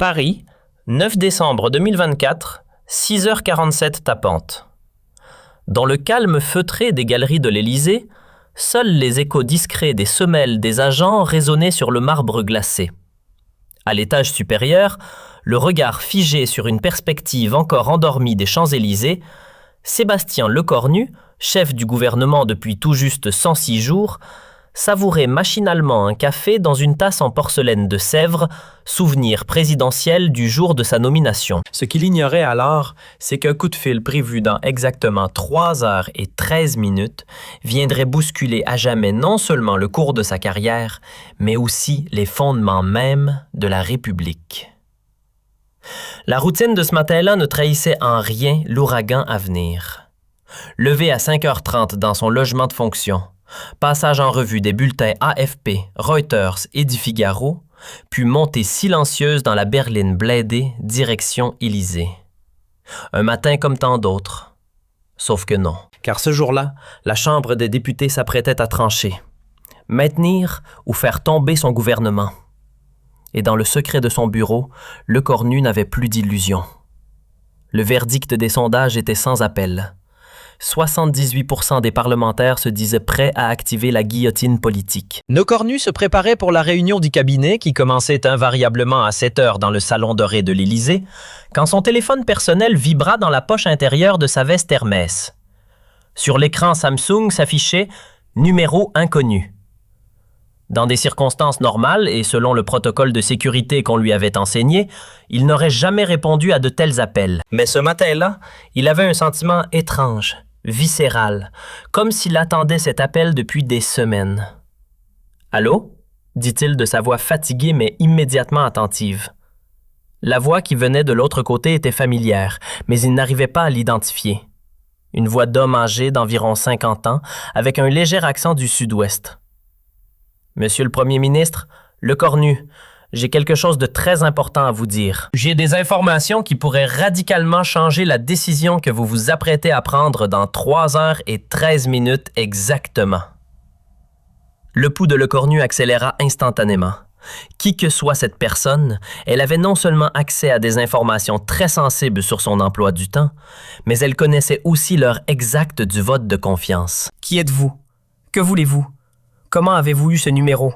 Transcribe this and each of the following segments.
Paris, 9 décembre 2024, 6h47 tapantes. Dans le calme feutré des galeries de l'Élysée, seuls les échos discrets des semelles des agents résonnaient sur le marbre glacé. À l'étage supérieur, le regard figé sur une perspective encore endormie des Champs-Élysées, Sébastien Lecornu, chef du gouvernement depuis tout juste 106 jours, savourait machinalement un café dans une tasse en porcelaine de Sèvres, souvenir présidentiel du jour de sa nomination. Ce qu'il ignorait alors, c'est qu'un coup de fil prévu dans exactement 3h13 viendrait bousculer à jamais non seulement le cours de sa carrière, mais aussi les fondements mêmes de la République. La routine de ce matin-là ne trahissait en rien l'ouragan à venir. Levé à 5h30 dans son logement de fonction, passage en revue des bulletins AFP, Reuters et du Figaro, puis montée silencieuse dans la berline blindée, direction Élysée. Un matin comme tant d'autres. Sauf que non. Car ce jour-là, la Chambre des députés s'apprêtait à trancher. Maintenir ou faire tomber son gouvernement. Et dans le secret de son bureau, Lecornu n'avait plus d'illusions. Le verdict des sondages était sans appel. 78% des parlementaires se disaient prêts à activer la guillotine politique. Lecornu se préparait pour la réunion du cabinet qui commençait invariablement à 7h dans le salon doré de l'Élysée, quand son téléphone personnel vibra dans la poche intérieure de sa veste Hermès. Sur l'écran Samsung s'affichait « Numéro inconnu ». Dans des circonstances normales et selon le protocole de sécurité qu'on lui avait enseigné, il n'aurait jamais répondu à de tels appels. Mais ce matin-là, il avait un sentiment étrange, viscéral, comme s'il attendait cet appel depuis des semaines. « Allô ?» dit-il de sa voix fatiguée mais immédiatement attentive. La voix qui venait de l'autre côté était familière, mais il n'arrivait pas à l'identifier. Une voix d'homme âgé d'environ 50 ans, avec un léger accent du sud-ouest. « Monsieur le Premier ministre, Lecornu, j'ai quelque chose de très important à vous dire. J'ai des informations qui pourraient radicalement changer la décision que vous vous apprêtez à prendre dans 3h13 exactement. » Le pouls de Lecornu accéléra instantanément. Qui que soit cette personne, elle avait non seulement accès à des informations très sensibles sur son emploi du temps, mais elle connaissait aussi l'heure exacte du vote de confiance. « Qui êtes-vous? Que voulez-vous? Comment avez-vous eu ce numéro? »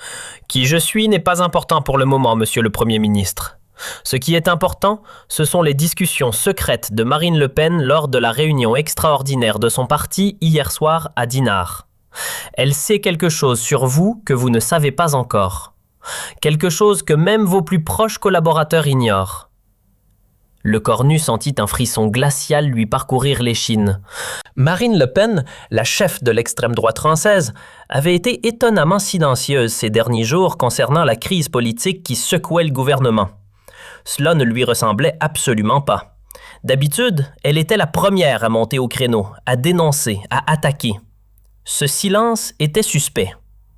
« Qui je suis n'est pas important pour le moment, monsieur le Premier ministre. Ce qui est important, ce sont les discussions secrètes de Marine Le Pen lors de la réunion extraordinaire de son parti hier soir à Dinard. Elle sait quelque chose sur vous que vous ne savez pas encore. Quelque chose que même vos plus proches collaborateurs ignorent. » Lecornu sentit un frisson glacial lui parcourir l'échine. Marine Le Pen, la chef de l'extrême droite française, avait été étonnamment silencieuse ces derniers jours concernant la crise politique qui secouait le gouvernement. Cela ne lui ressemblait absolument pas. D'habitude, elle était la première à monter au créneau, à dénoncer, à attaquer. Ce silence était suspect.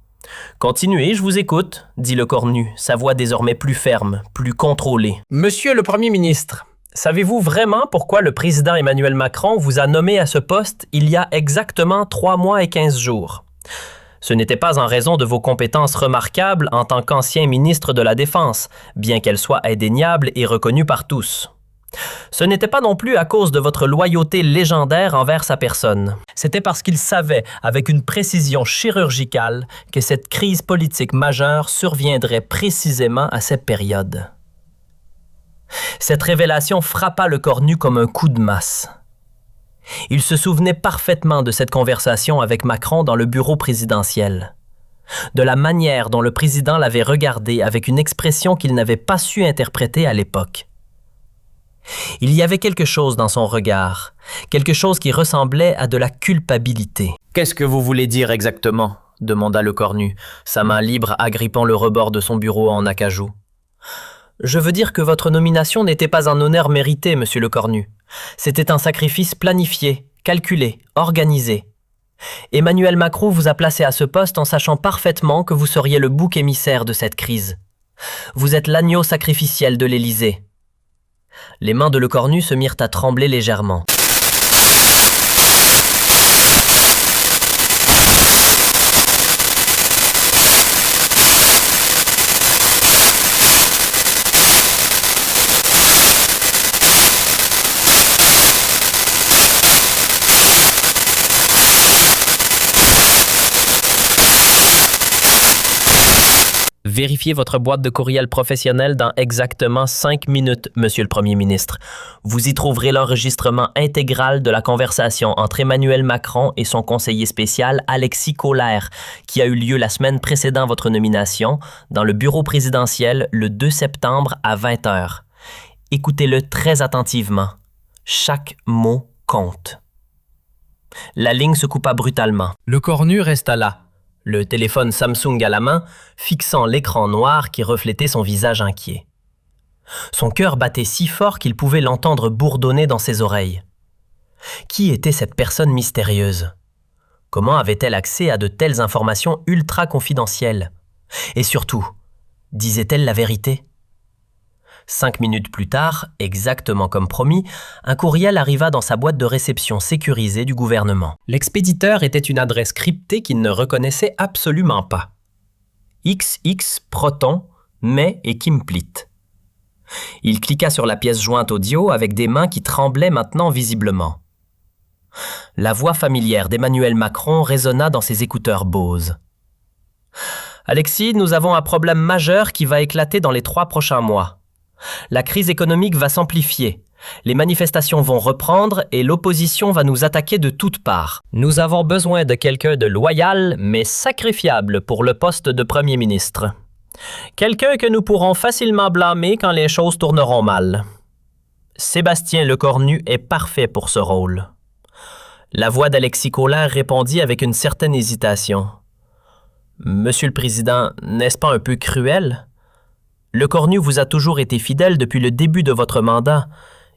« Continuez, je vous écoute, » dit Lecornu, sa voix désormais plus ferme, plus contrôlée. « Monsieur le Premier ministre, savez-vous vraiment pourquoi le président Emmanuel Macron vous a nommé à ce poste il y a exactement 3 mois et 15 jours? Ce n'était pas en raison de vos compétences remarquables en tant qu'ancien ministre de la Défense, bien qu'elles soient indéniables et reconnues par tous. Ce n'était pas non plus à cause de votre loyauté légendaire envers sa personne. C'était parce qu'il savait, avec une précision chirurgicale, que cette crise politique majeure surviendrait précisément à cette période. Cette révélation frappa Lecornu comme un coup de masse. Il se souvenait parfaitement de cette conversation avec Macron dans le bureau présidentiel, de la manière dont le président l'avait regardé avec une expression qu'il n'avait pas su interpréter à l'époque. Il y avait quelque chose dans son regard, quelque chose qui ressemblait à de la culpabilité. « Qu'est-ce que vous voulez dire exactement ?» demanda Lecornu, sa main libre agrippant le rebord de son bureau en acajou. « Je veux dire que votre nomination n'était pas un honneur mérité, monsieur Lecornu. C'était un sacrifice planifié, calculé, organisé. Emmanuel Macron vous a placé à ce poste en sachant parfaitement que vous seriez le bouc émissaire de cette crise. Vous êtes l'agneau sacrificiel de l'Élysée. » Les mains de Lecornu se mirent à trembler légèrement. Vérifiez votre boîte de courriel professionnelle dans exactement 5 minutes, Monsieur le Premier ministre. Vous y trouverez l'enregistrement intégral de la conversation entre Emmanuel Macron et son conseiller spécial Alexis Kohler, qui a eu lieu la semaine précédant votre nomination dans le bureau présidentiel le 2 septembre à 20h. Écoutez-le très attentivement. Chaque mot compte. La ligne se coupa brutalement. Le cornu resta là, le téléphone Samsung à la main, fixant l'écran noir qui reflétait son visage inquiet. Son cœur battait si fort qu'il pouvait l'entendre bourdonner dans ses oreilles. Qui était cette personne mystérieuse? Comment avait-elle accès à de telles informations ultra confidentielles? Et surtout, disait-elle la vérité? 5 minutes plus tard, exactement comme promis, un courriel arriva dans sa boîte de réception sécurisée du gouvernement. L'expéditeur était une adresse cryptée qu'il ne reconnaissait absolument pas. XX Proton, May et Kimplit. Il cliqua sur la pièce jointe audio avec des mains qui tremblaient maintenant visiblement. La voix familière d'Emmanuel Macron résonna dans ses écouteurs Bose. « Alexis, nous avons un problème majeur qui va éclater dans les 3 prochains mois. La crise économique va s'amplifier, les manifestations vont reprendre et l'opposition va nous attaquer de toutes parts. Nous avons besoin de quelqu'un de loyal, mais sacrifiable pour le poste de Premier ministre. Quelqu'un que nous pourrons facilement blâmer quand les choses tourneront mal. Sébastien Lecornu est parfait pour ce rôle. » La voix d'Alexis Kohler répondit avec une certaine hésitation. « Monsieur le Président, n'est-ce pas un peu cruel? Lecornu vous a toujours été fidèle depuis le début de votre mandat.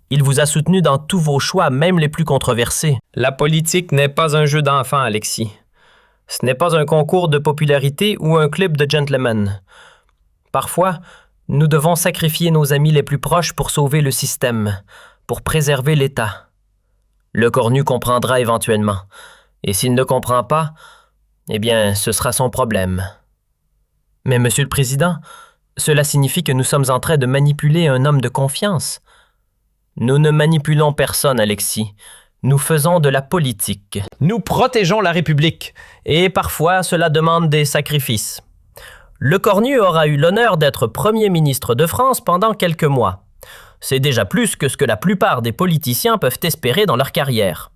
Il vous a soutenu dans tous vos choix, même les plus controversés. La politique n'est pas un jeu d'enfant, Alexis. Ce n'est pas un concours de popularité ou un club de gentlemen. Parfois, nous devons sacrifier nos amis les plus proches pour sauver le système, pour préserver l'État. Lecornu comprendra éventuellement. Et s'il ne comprend pas, eh bien, ce sera son problème. Mais, Monsieur le Président, cela signifie que nous sommes en train de manipuler un homme de confiance. Nous ne manipulons personne, Alexis. Nous faisons de la politique. Nous protégeons la République, et parfois cela demande des sacrifices. Lecornu aura eu l'honneur d'être Premier ministre de France pendant quelques mois. C'est déjà plus que ce que la plupart des politiciens peuvent espérer dans leur carrière.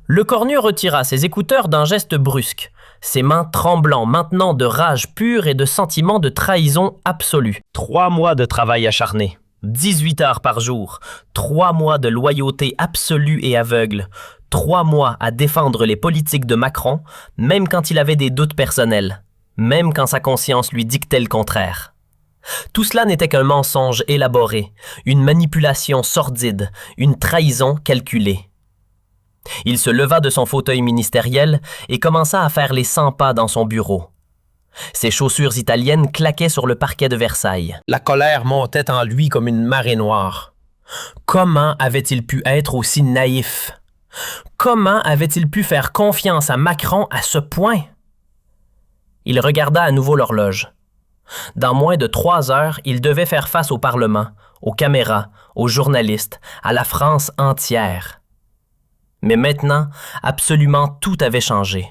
Lecornu retira ses écouteurs d'un geste brusque, ses mains tremblant maintenant de rage pure et de sentiment de trahison absolue. 3 mois de travail acharné, 18 heures par jour, 3 mois de loyauté absolue et aveugle, 3 mois à défendre les politiques de Macron, même quand il avait des doutes personnels, même quand sa conscience lui dictait le contraire. Tout cela n'était qu'un mensonge élaboré, une manipulation sordide, une trahison calculée. Il se leva de son fauteuil ministériel et commença à faire les 100 pas dans son bureau. Ses chaussures italiennes claquaient sur le parquet de Versailles. La colère montait en lui comme une marée noire. Comment avait-il pu être aussi naïf? Comment avait-il pu faire confiance à Macron à ce point? Il regarda à nouveau l'horloge. Dans moins de 3 heures, il devait faire face au Parlement, aux caméras, aux journalistes, à la France entière. Mais maintenant, absolument tout avait changé.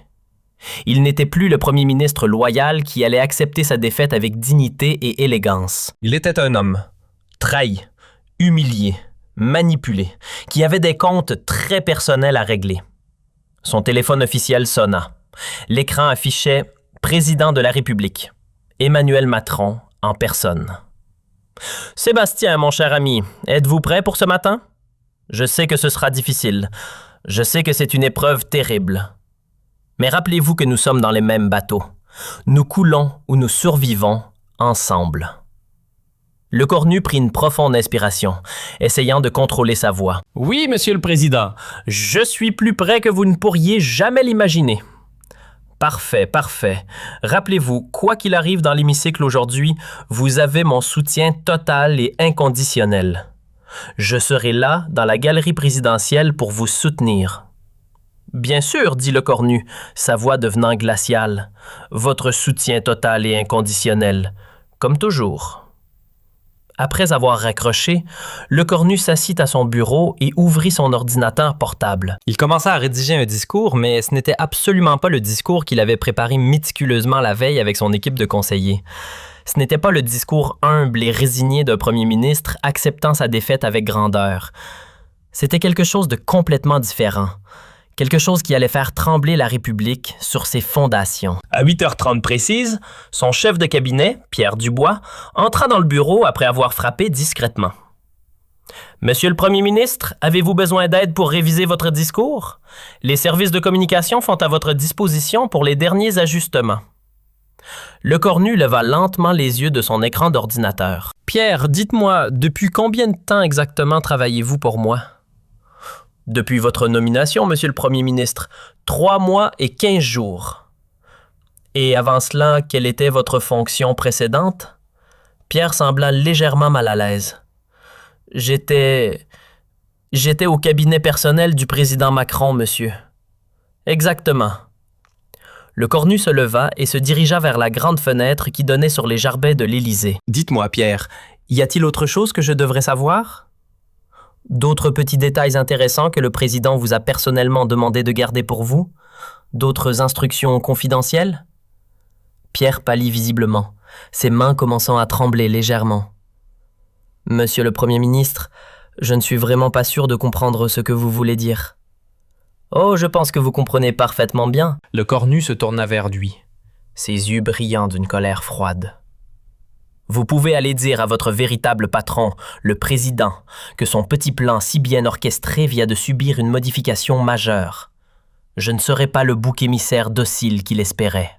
Il n'était plus le premier ministre loyal qui allait accepter sa défaite avec dignité et élégance. Il était un homme, trahi, humilié, manipulé, qui avait des comptes très personnels à régler. Son téléphone officiel sonna. L'écran affichait « Président de la République ». Emmanuel Macron en personne. « Sébastien, mon cher ami, êtes-vous prêt pour ce matin? Je sais que ce sera difficile. Je sais que c'est une épreuve terrible. Mais rappelez-vous que nous sommes dans les mêmes bateaux. Nous coulons ou nous survivons ensemble. » Lecornu prit une profonde inspiration, essayant de contrôler sa voix. « Oui, Monsieur le Président, je suis plus près que vous ne pourriez jamais l'imaginer. » Parfait, parfait. Rappelez-vous, quoi qu'il arrive dans l'hémicycle aujourd'hui, vous avez mon soutien total et inconditionnel. Je serai là, dans la galerie présidentielle, pour vous soutenir. Bien sûr, dit Lecornu, sa voix devenant glaciale. Votre soutien total et inconditionnel, comme toujours. Après avoir raccroché, Lecornu s'assit à son bureau et ouvrit son ordinateur portable. Il commença à rédiger un discours, mais ce n'était absolument pas le discours qu'il avait préparé méticuleusement la veille avec son équipe de conseillers. Ce n'était pas le discours humble et résigné d'un premier ministre acceptant sa défaite avec grandeur. C'était quelque chose de complètement différent. Quelque chose qui allait faire trembler la République sur ses fondations. À 8h30 précise, son chef de cabinet, Pierre Dubois, entra dans le bureau après avoir frappé discrètement. « Monsieur le Premier ministre, avez-vous besoin d'aide pour réviser votre discours? Les services de communication sont à votre disposition pour les derniers ajustements. » Le cornu leva lentement les yeux de son écran d'ordinateur. « Pierre, dites-moi, depuis combien de temps exactement travaillez-vous pour moi? » « Depuis votre nomination, Monsieur le Premier ministre, 3 mois et 15 jours. » « Et avant cela, quelle était votre fonction précédente? » Pierre sembla légèrement mal à l'aise. « J'étais au cabinet personnel du président Macron, monsieur. »« Exactement. » Le cornu se leva et se dirigea vers la grande fenêtre qui donnait sur les jardins de l'Élysée. « Dites-moi, Pierre, y a-t-il autre chose que je devrais savoir? » D'autres petits détails intéressants que le président vous a personnellement demandé de garder pour vous? D'autres instructions confidentielles? Pierre pâlit visiblement, ses mains commençant à trembler légèrement. « Monsieur le Premier ministre, je ne suis vraiment pas sûr de comprendre ce que vous voulez dire. »« Oh, je pense que vous comprenez parfaitement bien. » Le cornu se tourna vers lui, ses yeux brillant d'une colère froide. Vous pouvez aller dire à votre véritable patron, le président, que son petit plan si bien orchestré vient de subir une modification majeure. Je ne serai pas le bouc émissaire docile qu'il espérait.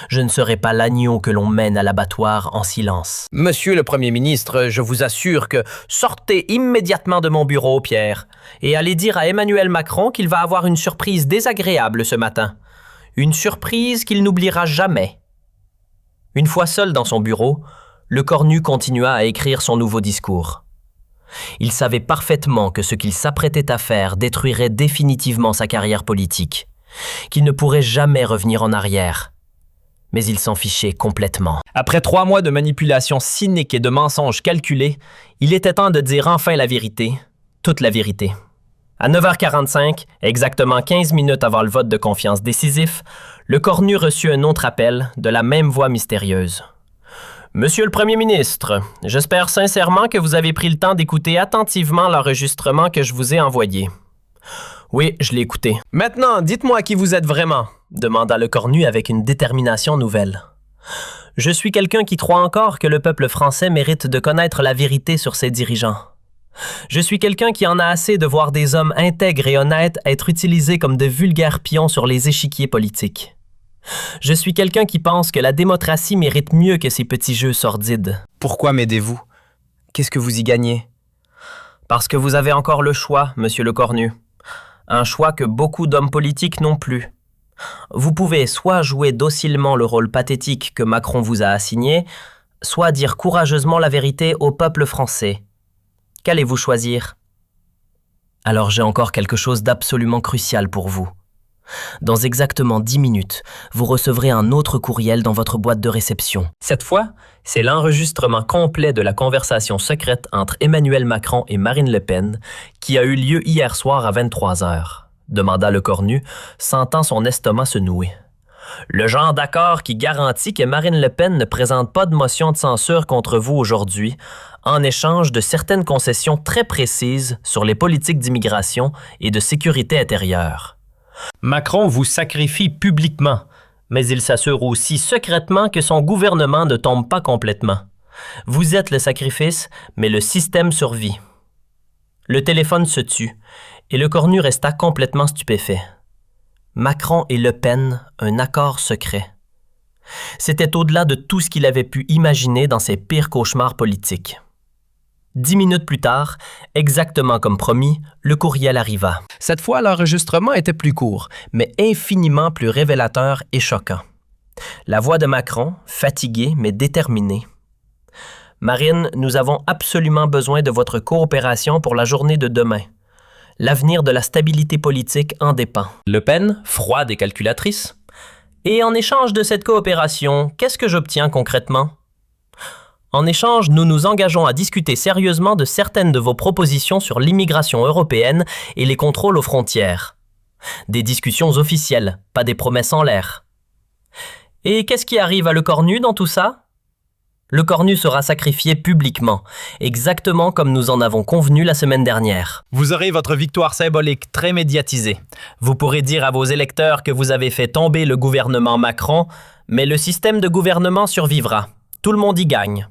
Je ne serai pas l'agneau que l'on mène à l'abattoir en silence. Monsieur le Premier ministre, je vous assure que sortez immédiatement de mon bureau, Pierre, et allez dire à Emmanuel Macron qu'il va avoir une surprise désagréable ce matin. Une surprise qu'il n'oubliera jamais. Une fois seul dans son bureau, le cornu continua à écrire son nouveau discours. Il savait parfaitement que ce qu'il s'apprêtait à faire détruirait définitivement sa carrière politique, qu'il ne pourrait jamais revenir en arrière. Mais il s'en fichait complètement. Après 3 mois de manipulation cynique et de mensonges calculés, il était temps de dire enfin la vérité, toute la vérité. À 9h45, exactement 15 minutes avant le vote de confiance décisif, le cornu reçut un autre appel de la même voix mystérieuse. « Monsieur le Premier ministre, j'espère sincèrement que vous avez pris le temps d'écouter attentivement l'enregistrement que je vous ai envoyé. »« Oui, je l'ai écouté. »« Maintenant, dites-moi qui vous êtes vraiment, » demanda le cornu avec une détermination nouvelle. « Je suis quelqu'un qui croit encore que le peuple français mérite de connaître la vérité sur ses dirigeants. Je suis quelqu'un qui en a assez de voir des hommes intègres et honnêtes être utilisés comme de vulgaires pions sur les échiquiers politiques. Je suis quelqu'un qui pense que la démocratie mérite mieux que ces petits jeux sordides. »« Pourquoi m'aidez-vous? Qu'est-ce que vous y gagnez? »« Parce que vous avez encore le choix, monsieur le cornu. Un choix que beaucoup d'hommes politiques n'ont plus. Vous pouvez soit jouer docilement le rôle pathétique que Macron vous a assigné, soit dire courageusement la vérité au peuple français. Qu'allez-vous choisir? Alors j'ai encore quelque chose d'absolument crucial pour vous. Dans exactement 10 minutes, vous recevrez un autre courriel dans votre boîte de réception. Cette fois, c'est l'enregistrement complet de la conversation secrète entre Emmanuel Macron et Marine Le Pen qui a eu lieu hier soir à 23h, demanda le cornu, sentant son estomac se nouer. Le genre d'accord qui garantit que Marine Le Pen ne présente pas de motion de censure contre vous aujourd'hui, en échange de certaines concessions très précises sur les politiques d'immigration et de sécurité intérieure. Macron vous sacrifie publiquement, mais il s'assure aussi secrètement que son gouvernement ne tombe pas complètement. Vous êtes le sacrifice, mais le système survit. Le téléphone se tut, et le cornu resta complètement stupéfait. Macron et Le Pen, un accord secret. C'était au-delà de tout ce qu'il avait pu imaginer dans ses pires cauchemars politiques. 10 minutes plus tard, exactement comme promis, le courriel arriva. Cette fois, l'enregistrement était plus court, mais infiniment plus révélateur et choquant. La voix de Macron, fatiguée mais déterminée. « Marine, nous avons absolument besoin de votre coopération pour la journée de demain. L'avenir de la stabilité politique en dépend. » Le Pen, froide et calculatrice. « Et en échange de cette coopération, qu'est-ce que j'obtiens concrètement? » En échange, nous nous engageons à discuter sérieusement de certaines de vos propositions sur l'immigration européenne et les contrôles aux frontières. Des discussions officielles, pas des promesses en l'air. Et qu'est-ce qui arrive à le cornu dans tout ça? Le Cornu sera sacrifié publiquement, exactement comme nous en avons convenu la semaine dernière. Vous aurez votre victoire symbolique très médiatisée. Vous pourrez dire à vos électeurs que vous avez fait tomber le gouvernement Macron, mais le système de gouvernement survivra. Tout le monde y gagne.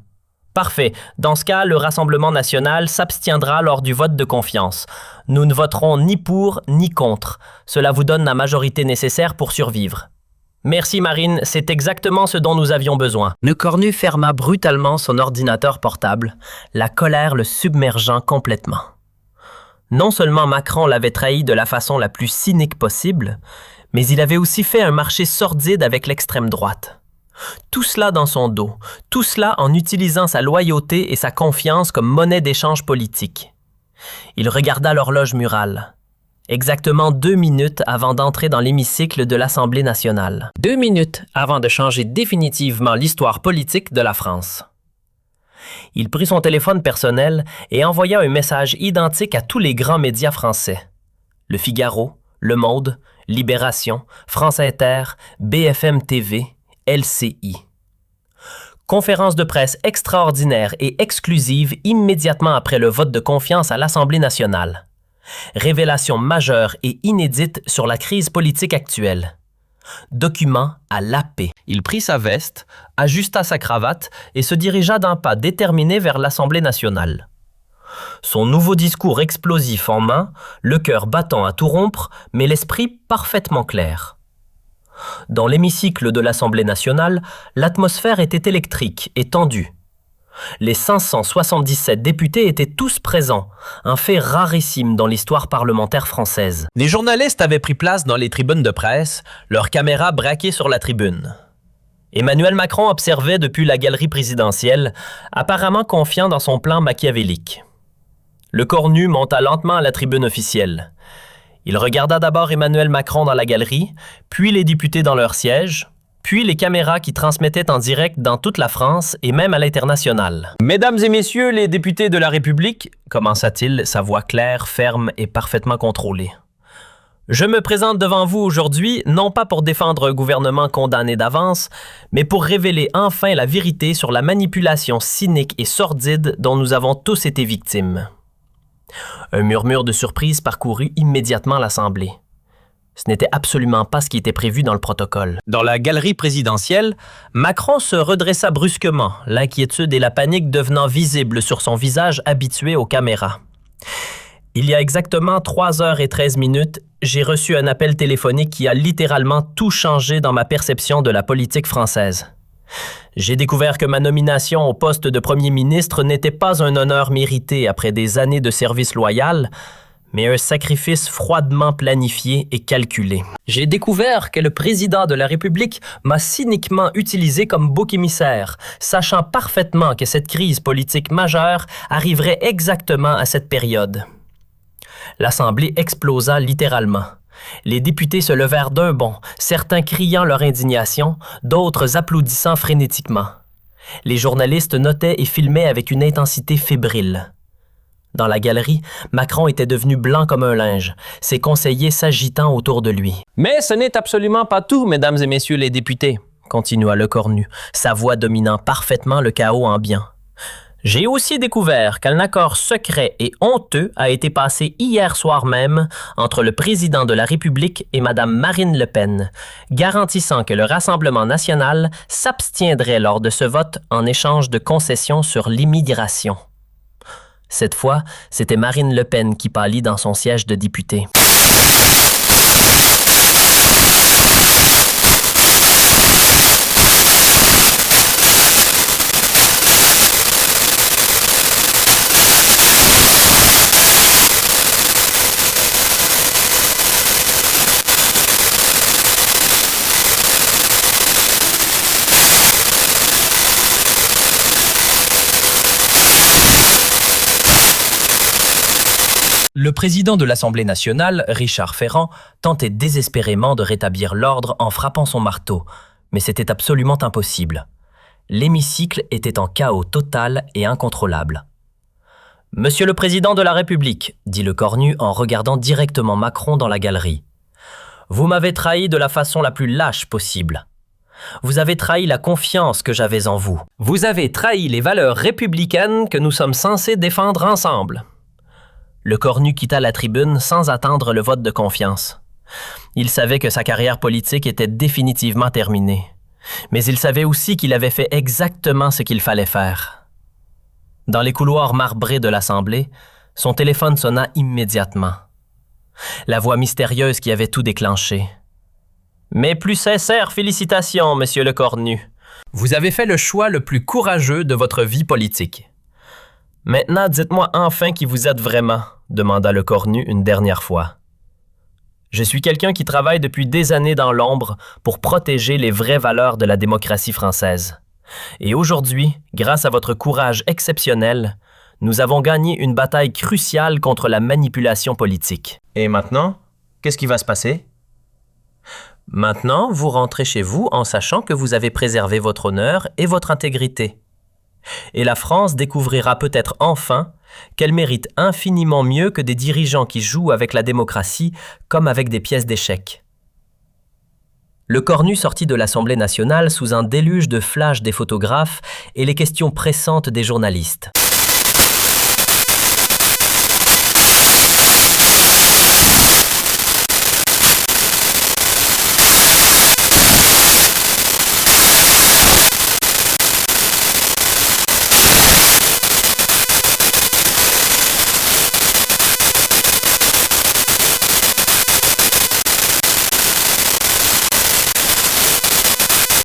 Parfait. Dans ce cas, le Rassemblement national s'abstiendra lors du vote de confiance. Nous ne voterons ni pour ni contre. Cela vous donne la majorité nécessaire pour survivre. Merci Marine, c'est exactement ce dont nous avions besoin. Le Cornu ferma brutalement son ordinateur portable, la colère le submergeant complètement. Non seulement Macron l'avait trahi de la façon la plus cynique possible, mais il avait aussi fait un marché sordide avec l'extrême droite. Tout cela dans son dos, tout cela en utilisant sa loyauté et sa confiance comme monnaie d'échange politique. Il regarda l'horloge murale. Exactement 2 minutes avant d'entrer dans l'hémicycle de l'Assemblée nationale. 2 minutes avant de changer définitivement l'histoire politique de la France. Il prit son téléphone personnel et envoya un message identique à tous les grands médias français. Le Figaro, Le Monde, Libération, France Inter, BFM TV, LCI. Conférence de presse extraordinaire et exclusive immédiatement après le vote de confiance à l'Assemblée nationale. Révélation majeure et inédite sur la crise politique actuelle. Document à l'AP. Il prit sa veste, ajusta sa cravate et se dirigea d'un pas déterminé vers l'Assemblée nationale. Son nouveau discours explosif en main, le cœur battant à tout rompre, mais l'esprit parfaitement clair. Dans l'hémicycle de l'Assemblée nationale, l'atmosphère était électrique et tendue. Les 577 députés étaient tous présents, un fait rarissime dans l'histoire parlementaire française. Les journalistes avaient pris place dans les tribunes de presse, leurs caméras braquées sur la tribune. Emmanuel Macron observait depuis la galerie présidentielle, apparemment confiant dans son plan machiavélique. Le Cornu monta lentement à la tribune officielle. Il regarda d'abord Emmanuel Macron dans la galerie, puis les députés dans leurs sièges, puis les caméras qui transmettaient en direct dans toute la France et même à l'international. « Mesdames et messieurs les députés de la République », commença-t-il, sa voix claire, ferme et parfaitement contrôlée. « Je me présente devant vous aujourd'hui, non pas pour défendre un gouvernement condamné d'avance, mais pour révéler enfin la vérité sur la manipulation cynique et sordide dont nous avons tous été victimes. » Un murmure de surprise parcourut immédiatement l'Assemblée. Ce n'était absolument pas ce qui était prévu dans le protocole. Dans la galerie présidentielle, Macron se redressa brusquement, l'inquiétude et la panique devenant visibles sur son visage habitué aux caméras. Il y a exactement 3h13, j'ai reçu un appel téléphonique qui a littéralement tout changé dans ma perception de la politique française. J'ai découvert que ma nomination au poste de Premier ministre n'était pas un honneur mérité après des années de service loyal, mais un sacrifice froidement planifié et calculé. J'ai découvert que le président de la République m'a cyniquement utilisé comme bouc émissaire, sachant parfaitement que cette crise politique majeure arriverait exactement à cette période. L'Assemblée explosa littéralement. Les députés se levèrent d'un bond, certains criant leur indignation, d'autres applaudissant frénétiquement. Les journalistes notaient et filmaient avec une intensité fébrile. Dans la galerie, Macron était devenu blanc comme un linge, ses conseillers s'agitant autour de lui. « Mais ce n'est absolument pas tout, mesdames et messieurs les députés », continua le Cornu, sa voix dominant parfaitement le chaos ambiant. « J'ai aussi découvert qu'un accord secret et honteux a été passé hier soir même entre le président de la République et Mme Marine Le Pen, garantissant que le Rassemblement national s'abstiendrait lors de ce vote en échange de concessions sur l'immigration. » Cette fois, c'était Marine Le Pen qui pâlit dans son siège de député. Le président de l'Assemblée nationale, Richard Ferrand, tentait désespérément de rétablir l'ordre en frappant son marteau, mais c'était absolument impossible. L'hémicycle était en chaos total et incontrôlable. « Monsieur le Président de la République », dit le Cornu en regardant directement Macron dans la galerie, « vous m'avez trahi de la façon la plus lâche possible. Vous avez trahi la confiance que j'avais en vous. Vous avez trahi les valeurs républicaines que nous sommes censés défendre ensemble. » Le cornu quitta la tribune sans attendre le vote de confiance. Il savait que sa carrière politique était définitivement terminée. Mais il savait aussi qu'il avait fait exactement ce qu'il fallait faire. Dans les couloirs marbrés de l'Assemblée, son téléphone sonna immédiatement. La voix mystérieuse qui avait tout déclenché. « Mes plus sincères félicitations, monsieur le cornu. Vous avez fait le choix le plus courageux de votre vie politique. Maintenant, dites-moi enfin qui vous êtes vraiment, demanda le cornu une dernière fois. Je suis quelqu'un qui travaille depuis des années dans l'ombre pour protéger les vraies valeurs de la démocratie française. Et aujourd'hui, grâce à votre courage exceptionnel, nous avons gagné une bataille cruciale contre la manipulation politique. Et maintenant, qu'est-ce qui va se passer? Maintenant, vous rentrez chez vous en sachant que vous avez préservé votre honneur et votre intégrité. Et la France découvrira peut-être enfin qu'elle mérite infiniment mieux que des dirigeants qui jouent avec la démocratie comme avec des pièces d'échecs. Le cornu sortit de l'Assemblée nationale sous un déluge de flashs des photographes et les questions pressantes des journalistes.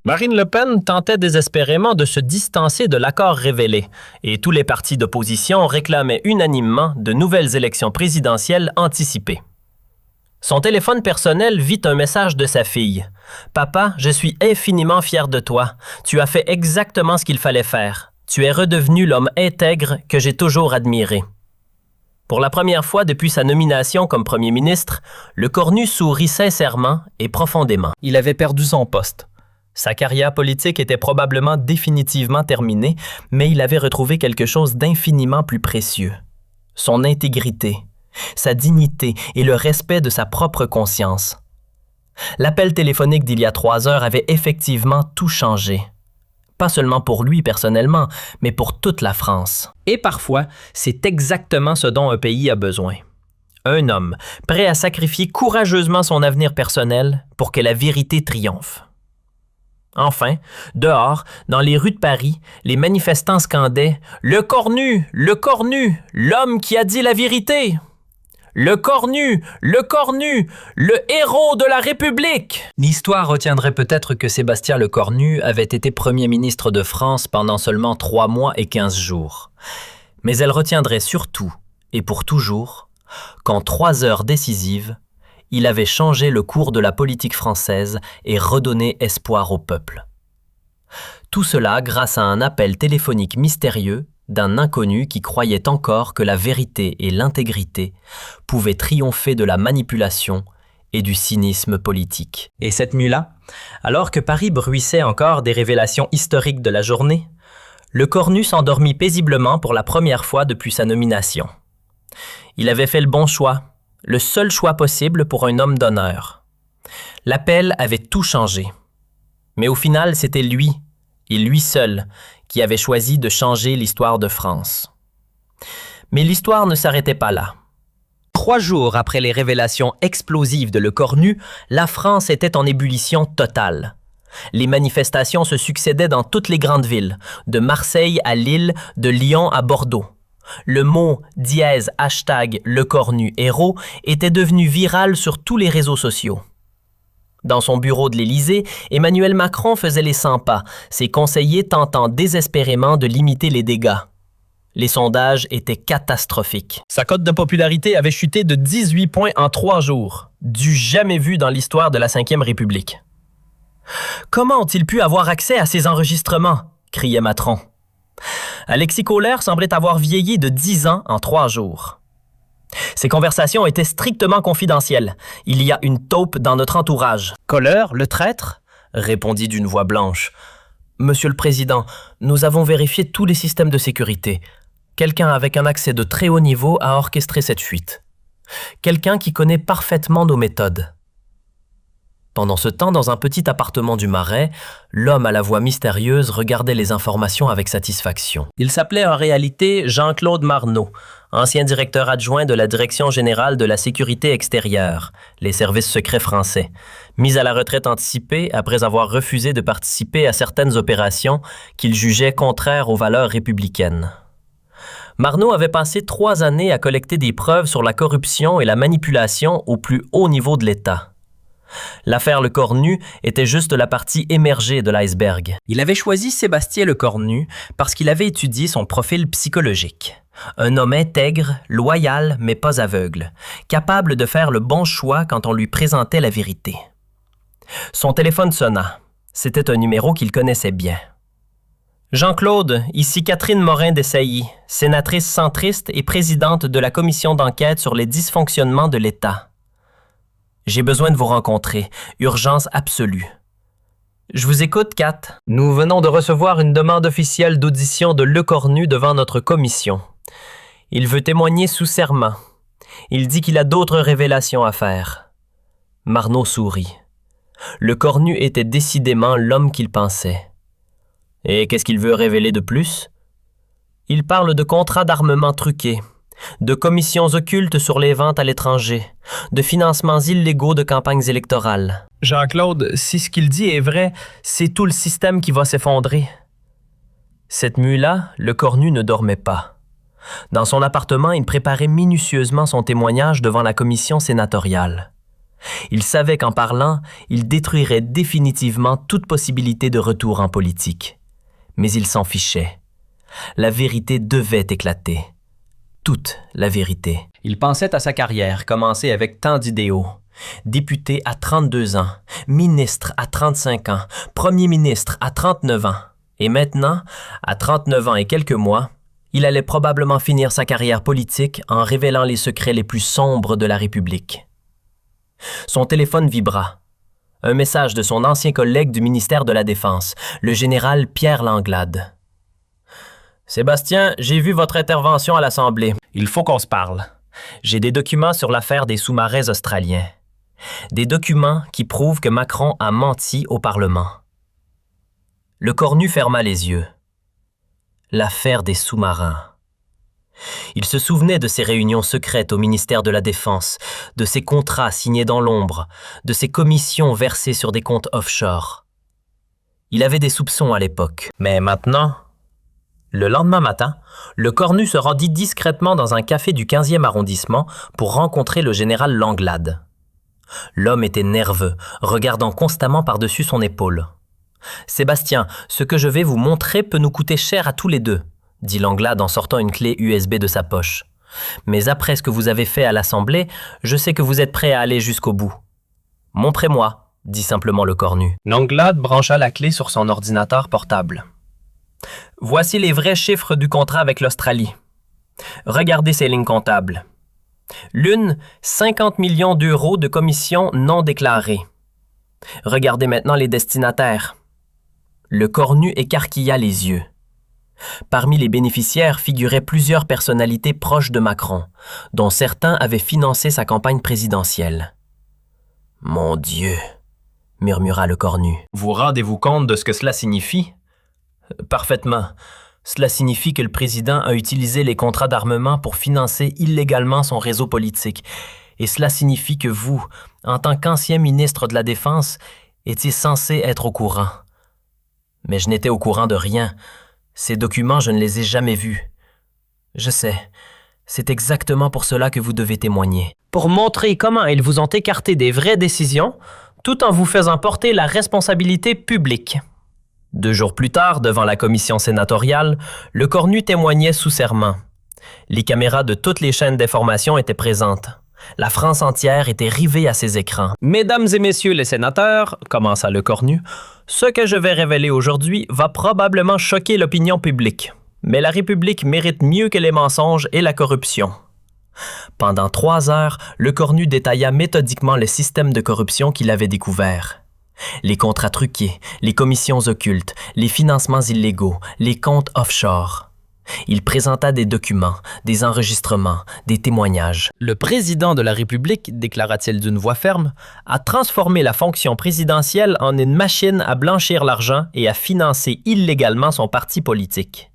Marine Le Pen tentait désespérément de se distancer de l'accord révélé, et tous les partis d'opposition réclamaient unanimement de nouvelles élections présidentielles anticipées. Son téléphone personnel vit un message de sa fille. « Papa, je suis infiniment fier de toi. Tu as fait exactement ce qu'il fallait faire. Tu es redevenu l'homme intègre que j'ai toujours admiré. » Pour la première fois depuis sa nomination comme premier ministre, le cornu sourit sincèrement et profondément. Il avait perdu son poste. Sa carrière politique était probablement définitivement terminée, mais il avait retrouvé quelque chose d'infiniment plus précieux. Son intégrité, sa dignité et le respect de sa propre conscience. L'appel téléphonique d'il y a 3 heures avait effectivement tout changé. Pas seulement pour lui personnellement, mais pour toute la France. Et parfois, c'est exactement ce dont un pays a besoin. Un homme prêt à sacrifier courageusement son avenir personnel pour que la vérité triomphe. Enfin, dehors, dans les rues de Paris, les manifestants scandaient « Le cornu! Le cornu! L'homme qui a dit la vérité! Le cornu! Le cornu! Le héros de la République! » L'histoire retiendrait peut-être que Sébastien Lecornu avait été Premier ministre de France pendant seulement 3 mois et 15 jours. Mais elle retiendrait surtout, et pour toujours, qu'en 3 heures décisives, il avait changé le cours de la politique française et redonné espoir au peuple. Tout cela grâce à un appel téléphonique mystérieux d'un inconnu qui croyait encore que la vérité et l'intégrité pouvaient triompher de la manipulation et du cynisme politique. Et cette nuit-là, alors que Paris bruissait encore des révélations historiques de la journée, le cornu s'endormit paisiblement pour la première fois depuis sa nomination. Il avait fait le bon choix, le seul choix possible pour un homme d'honneur. L'appel avait tout changé. Mais au final, c'était lui, et lui seul, qui avait choisi de changer l'histoire de France. Mais l'histoire ne s'arrêtait pas là. 3 jours après les révélations explosives de Lecornu, la France était en ébullition totale. Les manifestations se succédaient dans toutes les grandes villes, de Marseille à Lille, de Lyon à Bordeaux. Le mot #Lecornu héros était devenu viral sur tous les réseaux sociaux. Dans son bureau de l'Élysée, Emmanuel Macron faisait les 100 pas, ses conseillers tentant désespérément de limiter les dégâts. Les sondages étaient catastrophiques. Sa cote de popularité avait chuté de 18 points en 3 jours, du jamais vu dans l'histoire de la Ve République. « Comment ont-ils pu avoir accès à ces enregistrements ?» criait Macron. Alexis Kohler semblait avoir vieilli de 10 ans en 3 jours. Ces conversations étaient strictement confidentielles. Il y a une taupe dans notre entourage. « Kohler, le traître ?» répondit d'une voix blanche. « Monsieur le Président, nous avons vérifié tous les systèmes de sécurité. Quelqu'un avec un accès de très haut niveau a orchestré cette fuite. Quelqu'un qui connaît parfaitement nos méthodes. » Pendant ce temps, dans un petit appartement du Marais, l'homme à la voix mystérieuse regardait les informations avec satisfaction. Il s'appelait en réalité Jean-Claude Marneau, ancien directeur adjoint de la Direction générale de la sécurité extérieure, les services secrets français, mis à la retraite anticipée après avoir refusé de participer à certaines opérations qu'il jugeait contraires aux valeurs républicaines. Marneau avait passé 3 années à collecter des preuves sur la corruption et la manipulation au plus haut niveau de l'État. L'affaire Lecornu était juste la partie émergée de l'iceberg. Il avait choisi Sébastien Lecornu parce qu'il avait étudié son profil psychologique. Un homme intègre, loyal, mais pas aveugle, capable de faire le bon choix quand on lui présentait la vérité. Son téléphone sonna. C'était un numéro qu'il connaissait bien. Jean-Claude, ici Catherine Morin-Desailly, sénatrice centriste et présidente de la commission d'enquête sur les dysfonctionnements de l'État. J'ai besoin de vous rencontrer. Urgence absolue. Je vous écoute, Kat. Nous venons de recevoir une demande officielle d'audition de Lecornu devant notre commission. Il veut témoigner sous serment. Il dit qu'il a d'autres révélations à faire. Marneau sourit. Lecornu était décidément l'homme qu'il pensait. Et qu'est-ce qu'il veut révéler de plus? Il parle de contrats d'armement truqués, de commissions occultes sur les ventes à l'étranger, de financements illégaux de campagnes électorales. Jean-Claude, si ce qu'il dit est vrai, c'est tout le système qui va s'effondrer. Cette nuit-là, Lecornu ne dormait pas. Dans son appartement, il préparait minutieusement son témoignage devant la commission sénatoriale. Il savait qu'en parlant, il détruirait définitivement toute possibilité de retour en politique. Mais il s'en fichait. La vérité devait éclater. Toute la vérité. Il pensait à sa carrière, commencée avec tant d'idéaux. Député à 32 ans, ministre à 35 ans, premier ministre à 39 ans. Et maintenant, à 39 ans et quelques mois, il allait probablement finir sa carrière politique en révélant les secrets les plus sombres de la République. Son téléphone vibra. Un message de son ancien collègue du ministère de la Défense, le général Pierre Langlade. « Sébastien, j'ai vu votre intervention à l'Assemblée. Il faut qu'on se parle. J'ai des documents sur l'affaire des sous-marins australiens. Des documents qui prouvent que Macron a menti au Parlement. » Lecornu ferma les yeux. L'affaire des sous-marins. Il se souvenait de ses réunions secrètes au ministère de la Défense, de ses contrats signés dans l'ombre, de ses commissions versées sur des comptes offshore. Il avait des soupçons à l'époque. Mais maintenant, le lendemain matin, Lecornu se rendit discrètement dans un café du 15e arrondissement pour rencontrer le général Langlade. L'homme était nerveux, regardant constamment par-dessus son épaule. « Sébastien, ce que je vais vous montrer peut nous coûter cher à tous les deux, » dit Langlade en sortant une clé USB de sa poche. « Mais après ce que vous avez fait à l'Assemblée, je sais que vous êtes prêt à aller jusqu'au bout. »« Montrez-moi, » dit simplement Lecornu. Langlade brancha la clé sur son ordinateur portable. « Voici les vrais chiffres du contrat avec l'Australie. Regardez ces lignes comptables. L'une, 50 millions d'euros de commissions non déclarées. Regardez maintenant les destinataires. » Lecornu écarquilla les yeux. Parmi les bénéficiaires figuraient plusieurs personnalités proches de Macron, dont certains avaient financé sa campagne présidentielle. « Mon Dieu !» murmura Lecornu. « Vous rendez-vous compte de ce que cela signifie? » « Parfaitement. Cela signifie que le président a utilisé les contrats d'armement pour financer illégalement son réseau politique. Et cela signifie que vous, en tant qu'ancien ministre de la Défense, étiez censé être au courant. Mais je n'étais au courant de rien. Ces documents, je ne les ai jamais vus. Je sais. C'est exactement pour cela que vous devez témoigner. Pour montrer comment ils vous ont écarté des vraies décisions, tout en vous faisant porter la responsabilité publique. 2 jours plus tard, devant la commission sénatoriale, Lecornu témoignait sous serment. Les caméras de toutes les chaînes d'information étaient présentes. La France entière était rivée à ses écrans. « Mesdames et messieurs les sénateurs, » commença Lecornu, « ce que je vais révéler aujourd'hui va probablement choquer l'opinion publique. Mais la République mérite mieux que les mensonges et la corruption. » Pendant 3 heures, Lecornu détailla méthodiquement le système de corruption qu'il avait découvert. Les contrats truqués, les commissions occultes, les financements illégaux, les comptes offshore. Il présenta des documents, des enregistrements, des témoignages. Le président de la République, déclara-t-il d'une voix ferme, a transformé la fonction présidentielle en une machine à blanchir l'argent et à financer illégalement son parti politique.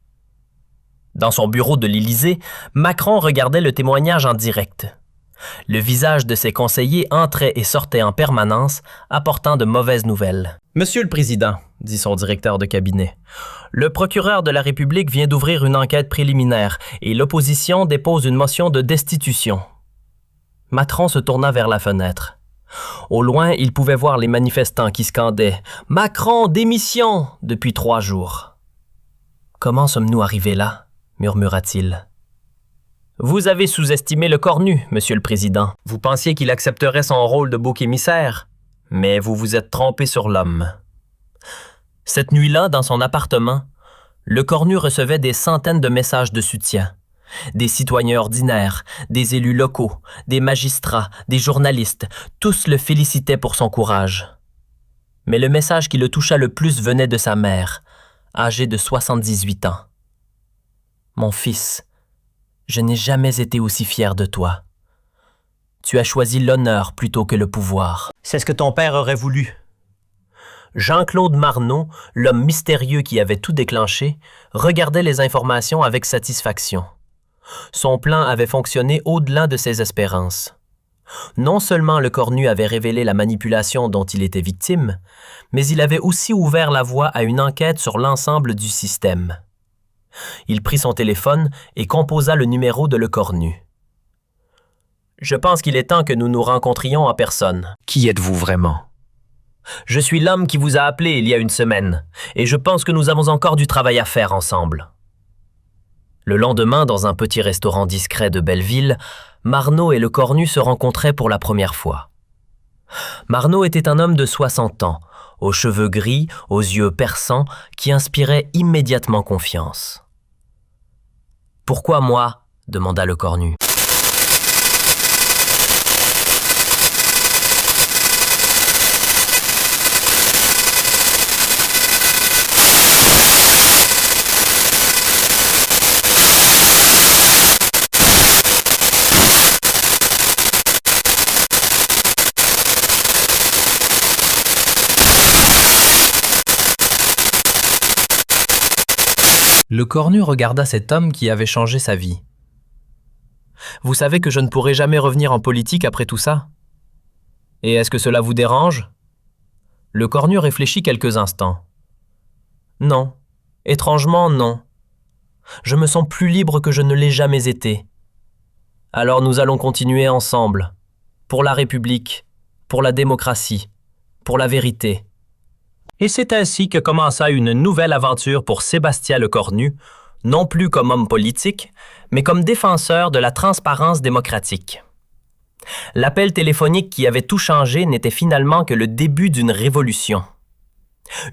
Dans son bureau de l'Élysée, Macron regardait le témoignage en direct. Le visage de ses conseillers entrait et sortait en permanence, apportant de mauvaises nouvelles. « Monsieur le Président, » dit son directeur de cabinet, « le procureur de la République vient d'ouvrir une enquête préliminaire et l'opposition dépose une motion de destitution. » Macron se tourna vers la fenêtre. Au loin, il pouvait voir les manifestants qui scandaient « Macron, démission !» depuis 3 jours. « Comment sommes-nous arrivés là ?» murmura-t-il. Vous avez sous-estimé le Cornu, Monsieur le Président. Vous pensiez qu'il accepterait son rôle de bouc émissaire, mais vous vous êtes trompé sur l'homme. Cette nuit-là, dans son appartement, le Cornu recevait des centaines de messages de soutien. Des citoyens ordinaires, des élus locaux, des magistrats, des journalistes, tous le félicitaient pour son courage. Mais le message qui le toucha le plus venait de sa mère, âgée de 78 ans. « Mon fils, je n'ai jamais été aussi fier de toi. Tu as choisi l'honneur plutôt que le pouvoir. C'est ce que ton père aurait voulu. » Jean-Claude Marneau, l'homme mystérieux qui avait tout déclenché, regardait les informations avec satisfaction. Son plan avait fonctionné au-delà de ses espérances. Non seulement le Cornu avait révélé la manipulation dont il était victime, mais il avait aussi ouvert la voie à une enquête sur l'ensemble du système. Il prit son téléphone et composa le numéro de Le Cornu. « Je pense qu'il est temps que nous nous rencontrions en personne. »« Qui êtes-vous vraiment? »« Je suis l'homme qui vous a appelé il y a une semaine, et je pense que nous avons encore du travail à faire ensemble. » Le lendemain, dans un petit restaurant discret de Belleville, Marneau et Le Cornu se rencontraient pour la première fois. Marneau était un homme de 60 ans, aux cheveux gris, aux yeux perçants, qui inspirait immédiatement confiance. « Pourquoi moi ?» demanda Le Cornu. Le Cornu regarda cet homme qui avait changé sa vie. « Vous savez que je ne pourrai jamais revenir en politique après tout ça? Et est-ce que cela vous dérange? » Le Cornu réfléchit quelques instants. « Non, étrangement non. Je me sens plus libre que je ne l'ai jamais été. Alors nous allons continuer ensemble, pour la République, pour la démocratie, pour la vérité. » Et c'est ainsi que commença une nouvelle aventure pour Sébastien Le Cornu, non plus comme homme politique, mais comme défenseur de la transparence démocratique. L'appel téléphonique qui avait tout changé n'était finalement que le début d'une révolution.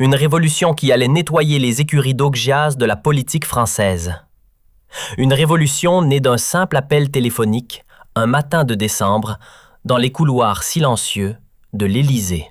Une révolution qui allait nettoyer les écuries d'Augias de la politique française. Une révolution née d'un simple appel téléphonique, un matin de décembre, dans les couloirs silencieux de l'Élysée.